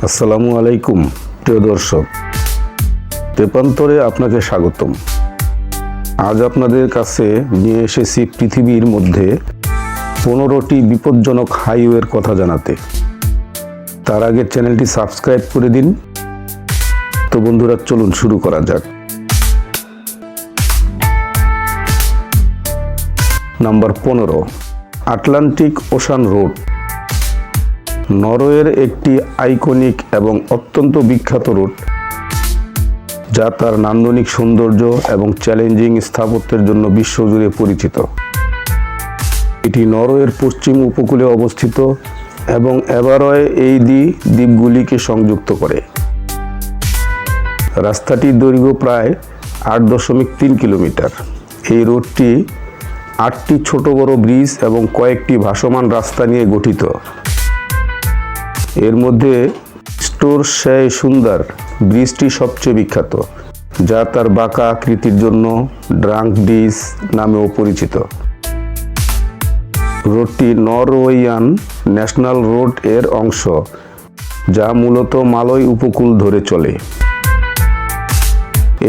আসসালামু আলাইকুম প্রিয় দর্শক, তেপান্তরে আপনাকে স্বাগতম। আজ আপনাদের কাছে নিয়ে এসেছি পৃথিবীর মধ্যে 15টি বিপজ্জনক হাইওয়ের কথা জানাতে। তার আগে চ্যানেলটি সাবস্ক্রাইব করে দিন। তো বন্ধুরা, চলুন শুরু করা যাক। Number 15, Atlantic ocean road. নরওয়ের একটি আইকনিক এবং অত্যন্ত বিখ্যাত রুট, যা তার নান্দনিক সৌন্দর্য এবং চ্যালেঞ্জিং স্থাপত্যের জন্য বিশ্বজুড়ে পরিচিত। এটি নরওয়ের পশ্চিম উপকূলে অবস্থিত এবং এভারয় এই দ্বীপগুলিকে সংযুক্ত করে। রাস্তাটির দৈর্ঘ্য প্রায় 8.3 কিলোমিটার। এই রুটটি 8টি ছোট বড় ব্রিজ এবং কয়েকটি ভাসমান রাস্তা নিয়ে গঠিত। এর মধ্যে স্টোরশাই সুন্দর ব্রিজটি সবচেয়ে বিখ্যাত, যা তার বাঁকা আকৃতির জন্য ড্রাঙ্ক ব্রিজ নামেও পরিচিত। রোডটি নরওয়েজিয়ান ন্যাশনাল রোড এর অংশ, যা মূলত মালয় উপকূল ধরে চলে।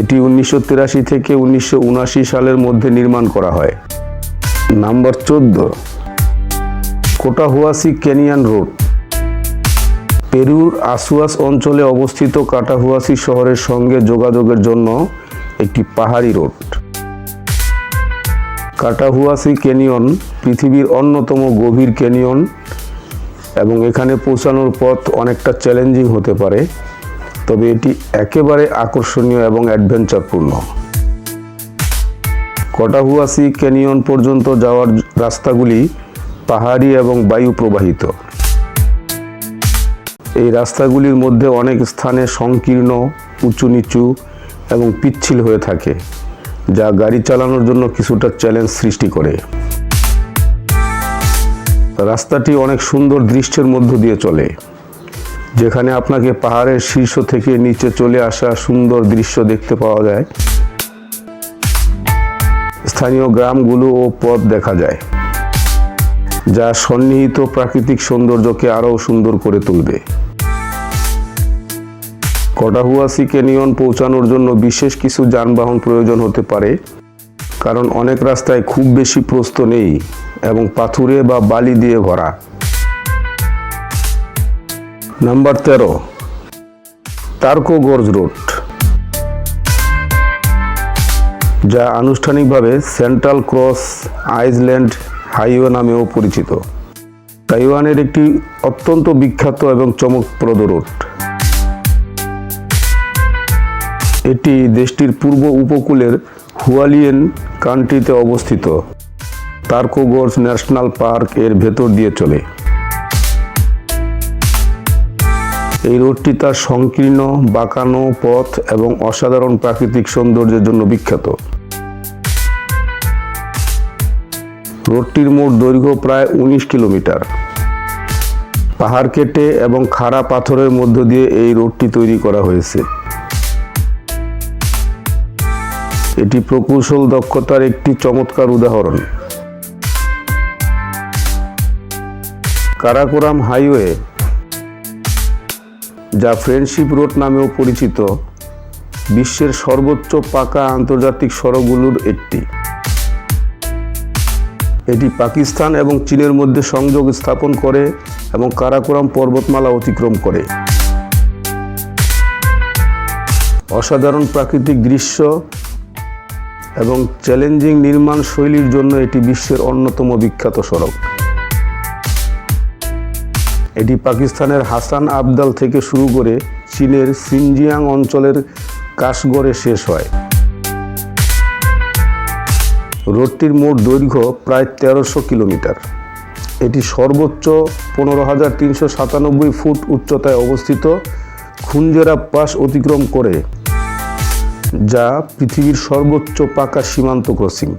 এটি 1983 থেকে 1979 সালের মধ্যে নির্মাণ করা হয়। Number 14, Cotahuasi Canyon Road. পেরুর আসুয়াস অঞ্চলে অবস্থিত কাটাহুয়াসি শহরের সঙ্গে যোগাযোগের জন্য একটি পাহাড়ি রোড। কাটাহুয়াসি ক্যানিয়ন পৃথিবীর অন্যতম গভীর ক্যানিয়ন এবং এখানে পৌঁছানোর পথ অনেকটা চ্যালেঞ্জিং হতে পারে, তবে এটি একেবারে আকর্ষণীয় এবং অ্যাডভেঞ্চারপূর্ণ। কাটাহুয়াসি ক্যানিয়ন পর্যন্ত যাওয়ার রাস্তাগুলি পাহাড়ি এবং বায়ু প্রবাহিত। এই রাস্তাগুলির মধ্যে অনেক স্থানে সংকীর্ণ, উঁচু নিচু এবং পিচ্ছিল হয়ে থাকে, যা গাড়ি চালানোর জন্য কিছুটা চ্যালেঞ্জ সৃষ্টি করে। রাস্তাটি অনেক সুন্দর দৃশ্যের মধ্য দিয়ে চলে, যেখানে আপনাকে পাহাড়ের শীর্ষ থেকে নিচে চলে আসা সুন্দর দৃশ্য দেখতে পাওয়া যায়। স্থানীয় গ্রামগুলো ও পথ দেখা যায়, যা সন্নিহিত প্রাকৃতিক সৌন্দর্যকে আরও সুন্দর করে তুলবে। কাটাহুয়াসি ক্যানিয়ন পৌঁছানোর জন্য বিশেষ কিছু যানবাহন প্রয়োজন হতে পারে, কারণ অনেক রাস্তায় খুব বেশি প্রস্থ নেই এবং পাথুরে বা বালি দিয়ে ভরা। নাম্বার 13, টার্কো গর্জ রোড, যা আনুষ্ঠানিকভাবে সেন্ট্রাল ক্রস আইল্যান্ড হাইওয়ে নামেও পরিচিত। তাইওয়ানের একটি অত্যন্ত বিখ্যাত এবং চমকপ্রদ রুট। এটি দেশটির পূর্ব উপকূলের হুয়ালিয়েন কান্ট্রিতে অবস্থিত টার্কো গর্জ ন্যাশনাল পার্ক এর ভেতর দিয়ে চলে। এই রুটটি তার সংকীর্ণ, বাঁকানো পথ এবং অসাধারণ প্রাকৃতিক সৌন্দর্যের জন্য বিখ্যাত। রোডটির মোট দৈর্ঘ্য প্রায় 19 কিলোমিটার। পাহাড় কেটে এবং খাড়া পাথরের মধ্য দিয়ে এই রোডটি তৈরি করা হয়েছে। এটি প্রকৌশল দক্ষতার একটি চমৎকার উদাহরণ। কারাকোরাম হাইওয়ে, যা ফ্রেন্ডশিপ রোড নামেও পরিচিত, বিশ্বের সর্বোচ্চ পাকা আন্তর্জাতিক সড়কগুলোর একটি। এটি পাকিস্তান এবং চীনের মধ্যে সংযোগ স্থাপন করে এবং কারাকোরাম পর্বতমালা অতিক্রম করে। অসাধারণ প্রাকৃতিক দৃশ্য এবং চ্যালেঞ্জিং নির্মাণ শৈলীর জন্য এটি বিশ্বের অন্যতম বিখ্যাত সড়ক। এটি পাকিস্তানের হাসান আবদাল থেকে শুরু করে চীনের সিনজিয়াং অঞ্চলের কাশগড়ে শেষ হয়। রোডটির মোট দৈর্ঘ্য প্রায় 1300 কিলোমিটার। এটি সর্বোচ্চ 15,397 ফুট উচ্চতায় অবস্থিত খুনজেরা পাস অতিক্রম করে, যা পৃথিবীর সর্বোচ্চ পাকা সীমান্ত ক্রসিং।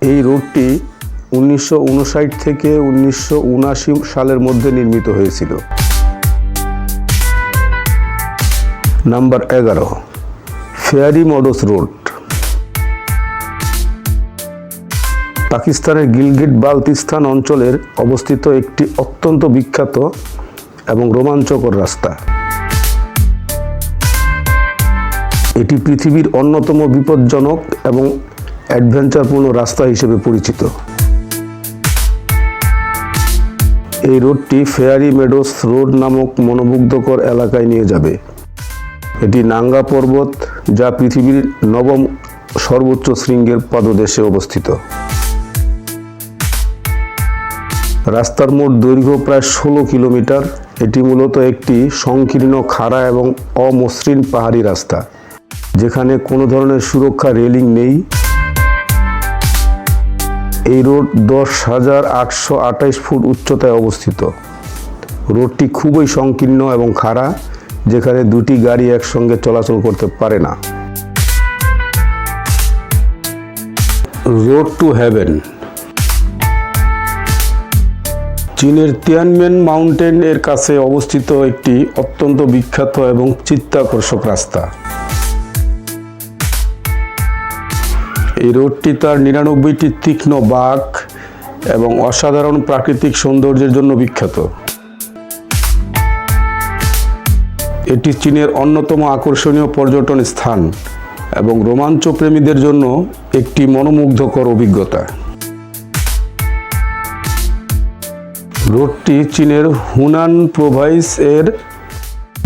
এই রোডটি 1959 থেকে 1979 সালের মধ্যে নির্মিত হয়েছিল। Number 11, Fairy Meadows Road. পাকিস্তানের গিলগিট বালতিস্তান অঞ্চলের অবস্থিত একটি অত্যন্ত বিখ্যাত এবং রোমাঞ্চকর রাস্তা। এটি পৃথিবীর অন্যতম বিপজ্জনক এবং অ্যাডভেঞ্চারপূর্ণ রাস্তা হিসেবে পরিচিত। এই রোডটি ফেয়ারি মেডোস রোড নামক মনোমুগ্ধকর এলাকায় নিয়ে যাবে। এটি নাঙ্গা পর্বত, যা পৃথিবীর 9ম সর্বোচ্চ শৃঙ্গের পাদদেশে অবস্থিত। রাস্তার মোট দৈর্ঘ্য প্রায় 16 কিলোমিটার। এটি মূলত একটি সংকীর্ণ, খাড়া এবং অমসৃণ পাহাড়ি রাস্তা, যেখানে কোনো ধরনের সুরক্ষা রেলিং নেই। এই রোড 10,828 ফুট উচ্চতায় অবস্থিত। রোডটি খুবই সংকীর্ণ এবং খাড়া, যেখানে দুটি গাড়ি একসঙ্গে চলাচল করতে পারে না। Road to heaven. চীনের তিয়ানমেন মাউন্টেন এর কাছে অবস্থিত একটি অত্যন্ত বিখ্যাত এবং চিত্তাকর্ষক রাস্তা। এই রোডটি তার 99টি তীক্ষ্ণ বাঁক এবং অসাধারণ প্রাকৃতিক সৌন্দর্যের জন্য বিখ্যাত। এটি চীনের অন্যতম আকর্ষণীয় পর্যটন স্থান এবং রোমাঞ্চ প্রেমীদের জন্য একটি মনোমুগ্ধকর অভিজ্ঞতা। রোডটি চীনের হুনান প্রভিন্স এর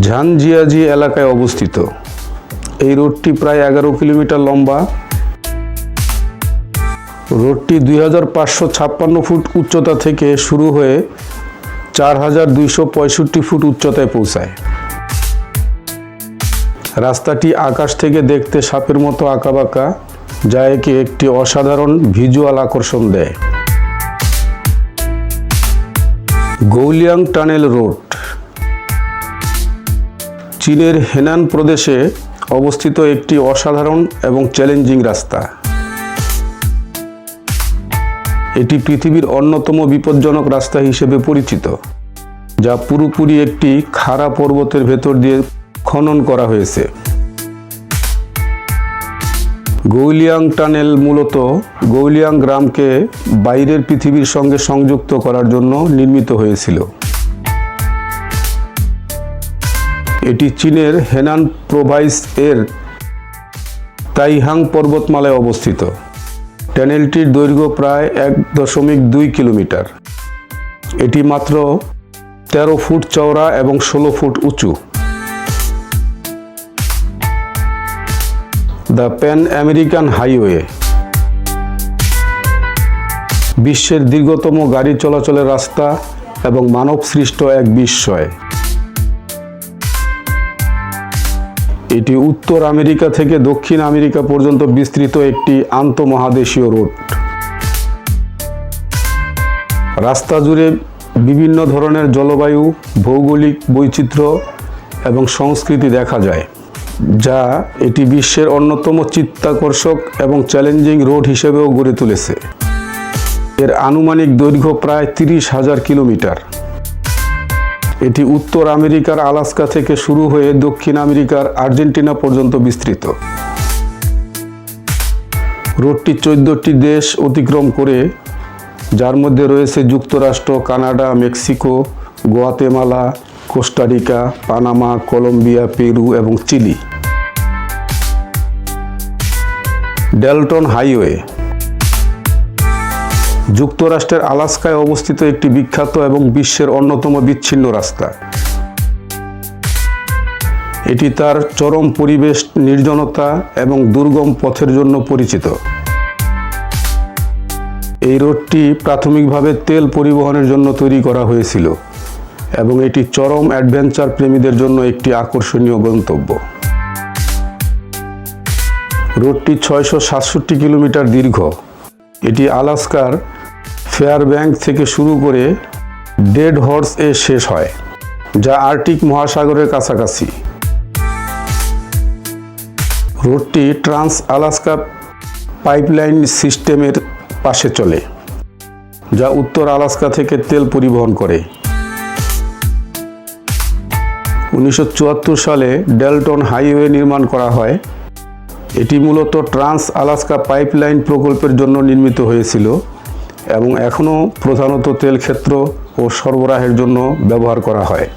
ঝানজিয়াজি এলাকায় অবস্থিত। এই রোডটি প্রায় 11 কিলোমিটার লম্বা। রোডটি 2556 ফুট উচ্চতা থেকে শুরু হয়ে 4265 ফুট উচ্চতায় পৌঁছায়। রাস্তাটি আকাশ থেকে দেখতে সাপের মতো আঁকাবাঁকা, যা একে একটি অসাধারণ ভিজুয়াল আকর্ষণ দেয়। গৌলিয়াং টানেল রোড। চীনের হেনান প্রদেশে অবস্থিত একটি অসাধারণ এবং চ্যালেঞ্জিং রাস্তা। এটি পৃথিবীর অন্যতম বিপজ্জনক রাস্তা হিসেবে পরিচিত, যা পুরোপুরি একটি খাড়া পর্বতের ভেতর দিয়ে খনন করা হয়েছে। গৌলিয়াং টানেল মূলত গৌলিয়াং গ্রামকে বাইরের পৃথিবীর সঙ্গে সংযুক্ত করার জন্য নির্মিত হয়েছিল। এটি চীনের হেনান প্রভিন্স এর তাইহাং পর্বতমালায় অবস্থিত। টানেলটির দৈর্ঘ্য প্রায় 1.2 কিলোমিটার। এটি মাত্র 13 ফুট চওড়া এবং 16 ফুট উঁচু। দ্য প্যান আমেরিকান হাইওয়ে বিশ্বের দীর্ঘতম গাড়ি চলাচলের রাস্তা এবং মানব সৃষ্ট এক বিস্ময়। এটি উত্তর আমেরিকা থেকে দক্ষিণ আমেরিকা পর্যন্ত বিস্তৃত একটি আন্তঃমহাদেশীয় রুট। রাস্তা জুড়ে বিভিন্ন ধরনের জলবায়ু, ভৌগোলিক বৈচিত্র্য এবং সংস্কৃতি দেখা যায়, যা এটি বিশ্বের অন্যতম চিত্তাকর্ষক এবং চ্যালেঞ্জিং রোড হিসেবেও গড়ে তুলেছে। এর আনুমানিক দৈর্ঘ্য প্রায় 30,000 কিলোমিটার। এটি উত্তর আমেরিকার আলাস্কা থেকে শুরু হয়ে দক্ষিণ আমেরিকার আর্জেন্টিনা পর্যন্ত বিস্তৃত। রোডটি 14টি দেশ অতিক্রম করে, যার মধ্যে রয়েছে যুক্তরাষ্ট্র, Canada, Mexico, Guatemala, Costa Rica, Panama, Colombia, Peru এবং চিলি। ডেলটন হাইওয়ে যুক্তরাষ্ট্রের আলাস্কায় অবস্থিত একটি বিখ্যাত এবং বিশ্বের অন্যতম বিচ্ছিন্ন রাস্তা। এটি তার চরম পরিবেশ, নির্জনতা এবং দুর্গম পথের জন্য পরিচিত। এই রোডটি প্রাথমিকভাবে তেল পরিবহনের জন্য তৈরি করা হয়েছিল এবং এটি চরম অ্যাডভেঞ্চার প্রেমীদের জন্য একটি আকর্ষণীয় গন্তব্য। রোডটি 667 কিলোমিটার দীর্ঘ। এটি আলাস্কার ফেয়ারব্যাঙ্ক থেকে শুরু করে ডেড হর্স এ শেষ হয়, যা আর্কটিক মহাসাগরের কাছাকাছি। রোডটি ট্রান্স আলাস্কা পাইপলাইন সিস্টেমের পাশে চলে, যা উত্তর আলাস্কা থেকে তেল পরিবহন করে। 1974 সালে ডেলটন হাইওয়ে নির্মাণ করা হয়। এটি মূলত ট্রান্স আলাস্কা পাইপলাইন প্রকল্পের জন্য নির্মিত হয়েছিল, এবং এখনও প্রধানত তেল ক্ষেত্র ও সরবরাহের জন্য ব্যবহার করা হয়।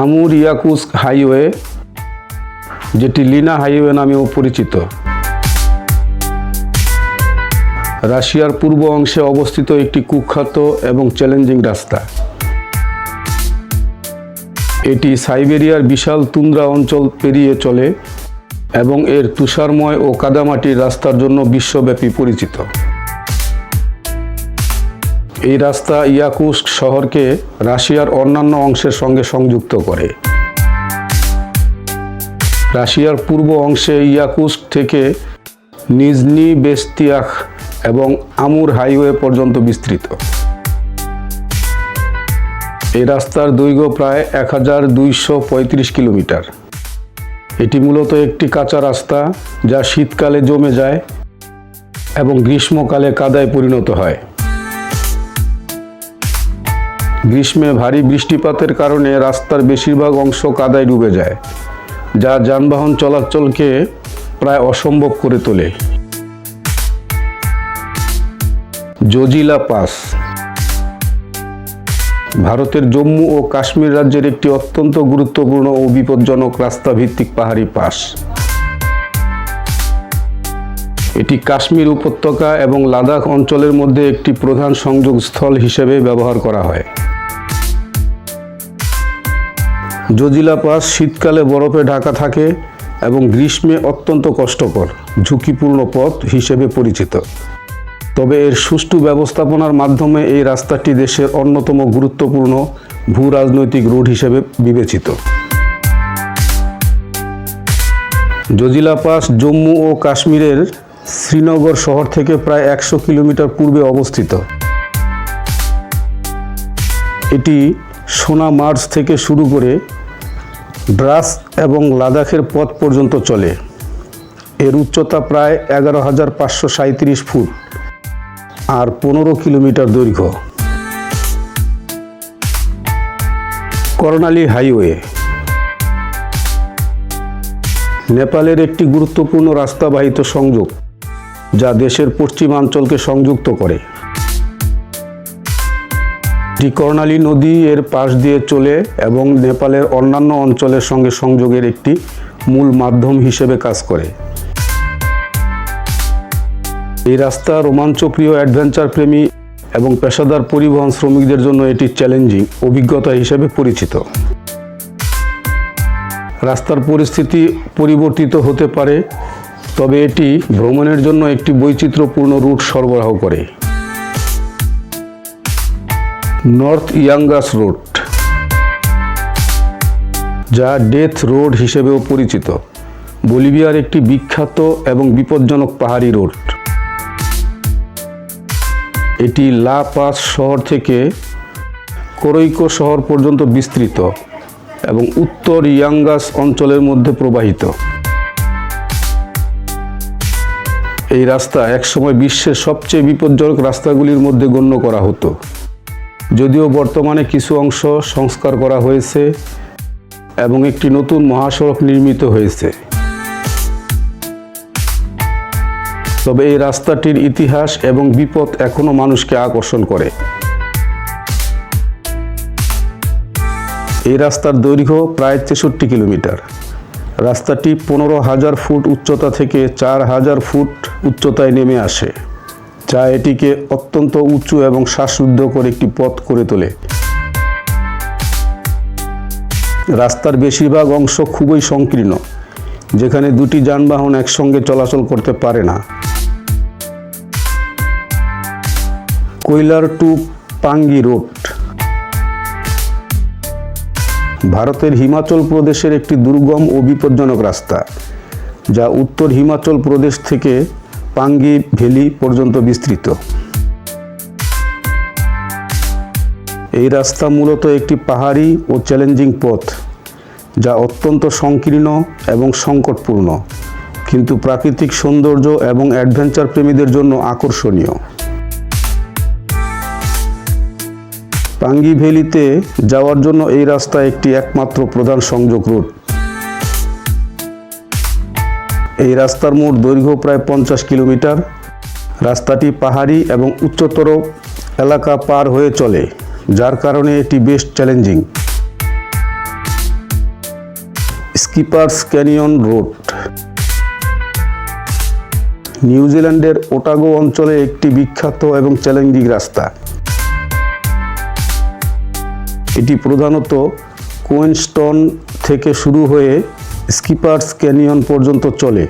আমুর ইয়াকুৎস্ক হাইওয়ে, যেটি লিনা হাইওয়ে নামেও পরিচিত, রাশিয়ার পূর্ব অংশে অবস্থিত একটি কুখ্যাত এবং চ্যালেঞ্জিং রাস্তা। এটি সাইবেরিয়ার বিশাল তুন্দ্রা অঞ্চল পেরিয়ে চলে এবং এর তুষারময় ও কাদামাটির রাস্তার জন্য বিশ্বব্যাপী পরিচিত। এই রাস্তা ইয়াকুৎস্ক শহরকে রাশিয়ার অন্যান্য অংশের সঙ্গে সংযুক্ত করে। রাশিয়ার পূর্ব অংশে ইয়াকুৎস্ক থেকে নিজনি বেস্তিয়াখ এবং আমুর হাইওয়ে পর্যন্ত বিস্তৃত। এই রাস্তার দৈর্ঘ্য প্রায় 1235 কিলোমিটার। এটি মূলত একটি কাঁচা রাস্তা যা শীতকালে জমে যায় এবং গ্রীষ্মকালে কাদায় পরিণত হয়। গ্রীষ্মে ভারী বৃষ্টিপাতের কারণে রাস্তার বেশিরভাগ অংশ কাদায় ডুবে যায়, যা যানবাহন চলাচলকে প্রায় অসম্ভব করে তোলে। জজিলা পাস ভারতের জম্মু ও কাশ্মীর রাজ্যের একটি অত্যন্ত গুরুত্বপূর্ণ ও বিপজ্জনক রাস্তা ভিত্তিক পাহাড়ি পাস। এটি কাশ্মীর উপত্যকা এবং লাদাখ অঞ্চলের মধ্যে একটি প্রধান সংযোগস্থল হিসেবে ব্যবহার করা হয়। জজিলা পাস শীতকালে বরফে ঢাকা থাকে এবং গ্রীষ্মে অত্যন্ত কষ্টকর, ঝুঁকিপূর্ণ পথ হিসেবে পরিচিত। তবে এর সুষ্ঠু ব্যবস্থাপনার মাধ্যমে এই রাস্তাটি দেশের অন্যতম গুরুত্বপূর্ণ ভূ-রাজনৈতিক রুট হিসেবে বিবেচিত। জজিলা পাস জম্মু ও কাশ্মীরের শ্রীনগর শহর থেকে প্রায় 100 কিলোমিটার পূর্বে অবস্থিত। এটি সোনামার্গ থেকে শুরু করে দ্রাস এবং লাদাখের পথ পর্যন্ত চলে। এর উচ্চতা প্রায় 11,537 ফুট আর 15 কিলোমিটার দৈর্ঘ্য। কর্ণালী হাইওয়ে নেপালের একটি গুরুত্বপূর্ণ রাস্তাবাহিত সংযোগ, যা দেশের পশ্চিমাঞ্চলকে সংযুক্ত করে। এটি কর্ণালী নদী এর পাশ দিয়ে চলে এবং নেপালের অন্যান্য অঞ্চলের সঙ্গে সংযোগের একটি মূল মাধ্যম হিসেবে কাজ করে। এই রাস্তা রোমাঞ্চপ্রিয় অ্যাডভেঞ্চার প্রেমী এবং পেশাদার পরিবহন শ্রমিকদের জন্য এটি চ্যালেঞ্জিং অভিজ্ঞতা হিসেবে পরিচিত। রাস্তার পরিস্থিতি পরিবর্তিত হতে পারে, তবে এটি ভ্রমণের জন্য একটি বৈচিত্র্যপূর্ণ রুট সরবরাহ করে। নর্থ ইয়াঙ্গাস রোড, যা ডেথ রোড হিসেবেও পরিচিত, বলিভিয়ার একটি বিখ্যাত এবং বিপজ্জনক পাহাড়ি রোড। এটি লা পাস শহর থেকে কোরৈকো শহর পর্যন্ত বিস্তৃত এবং উত্তর ইয়াঙ্গাস অঞ্চলের মধ্যে প্রবাহিত। এই রাস্তা একসময় বিশ্বের সবচেয়ে বিপজ্জনক রাস্তাগুলির মধ্যে গণ্য করা হতো, যদিও বর্তমানে কিছু অংশ সংস্কার করা হয়েছে এবং একটি নতুন মহাসড়ক নির্মিত হয়েছে। তবে এই রাস্তাটির ইতিহাস এবং বিপদ এখনও মানুষকে আকর্ষণ করে। এই রাস্তার দৈর্ঘ্য প্রায় 63 কিলোমিটার। রাস্তাটি 15,000 ফুট উচ্চতা থেকে 4,000 ফুট উচ্চতায় নেমে আসে, যা এটিকে অত্যন্ত উঁচু এবং শ্বাসরুদ্ধকর একটি পথ করে তোলে। রাস্তার বেশিরভাগ অংশ খুবই সংকীর্ণ, যেখানে দুটি যানবাহন একসঙ্গে চলাচল করতে পারে না। কৈলার টু পাঙ্গি রোড ভারতের হিমাচল প্রদেশের একটি দুর্গম ও বিপজ্জনক রাস্তা, যা উত্তর হিমাচল প্রদেশ থেকে পাঙ্গি ভ্যালি পর্যন্ত বিস্তৃত। এই রাস্তা মূলত একটি পাহাড়ি ও চ্যালেঞ্জিং পথ, যা অত্যন্ত সংকীর্ণ এবং সংকটপূর্ণ, কিন্তু প্রাকৃতিক সৌন্দর্য এবং অ্যাডভেঞ্চার প্রেমীদের জন্য আকর্ষণীয়। পাঙ্গি ভ্যালিতে যাওয়ার জন্য এই রাস্তা একটি একমাত্র প্রধান সংযোগ রুট। এই রাস্তার মোট দৈর্ঘ্য প্রায় 50 কিলোমিটার রাস্তাটি পাহাড়ি এবং উচ্চতর এলাকা পার হয়ে চলে, যার কারণে এটি বেশ চ্যালেঞ্জিং। স্কিপার্স ক্যানিয়ন রোড নিউজিল্যান্ডের ওটাগো অঞ্চলে একটি বিখ্যাত এবং চ্যালেঞ্জিং রাস্তা। এটি প্রধানত কুইন্সটন থেকে শুরু হয়ে স্কিপার্স ক্যানিয়ন পর্যন্ত চলে,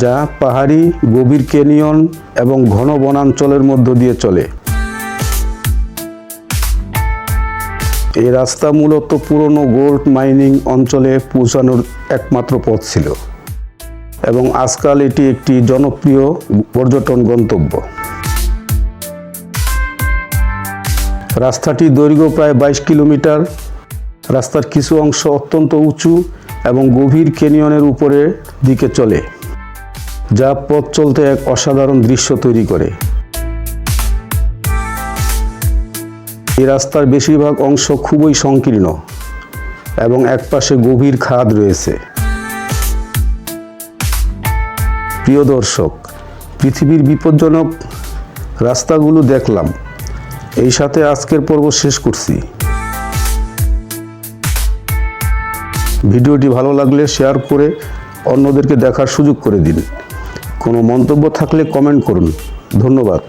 যা পাহাড়ি, গভীর ক্যানিয়ন এবং ঘন বনাঞ্চলের মধ্য দিয়ে চলে। এই রাস্তা মূলত পুরনো গোল্ড মাইনিং অঞ্চলে পৌঁছানোর একমাত্র পথ ছিল এবং আজকাল এটি একটি জনপ্রিয় পর্যটন গন্তব্য। রাস্তাটির দৈর্ঘ্য প্রায় 22 কিলোমিটার। রাস্তার কিছু অংশ অত্যন্ত উঁচু এবং গভীর ক্যানিয়নের উপরের দিকে চলে, যা পথ চলতে এক অসাধারণ দৃশ্য তৈরি করে। এই রাস্তার বেশিরভাগ অংশ খুবই সংকীর্ণ এবং একপাশে গভীর খাদ রয়েছে। প্রিয় দর্শক, পৃথিবীর বিপজ্জনক রাস্তাগুলো দেখলাম। এই সাথে আজকের পর্ব শেষ করছি। ভিডিওটি ভালো লাগলে শেয়ার করে অন্যদেরকে দেখার সুযোগ করে দিন। কোনো মন্তব্য থাকলে কমেন্ট করুন। ধন্যবাদ।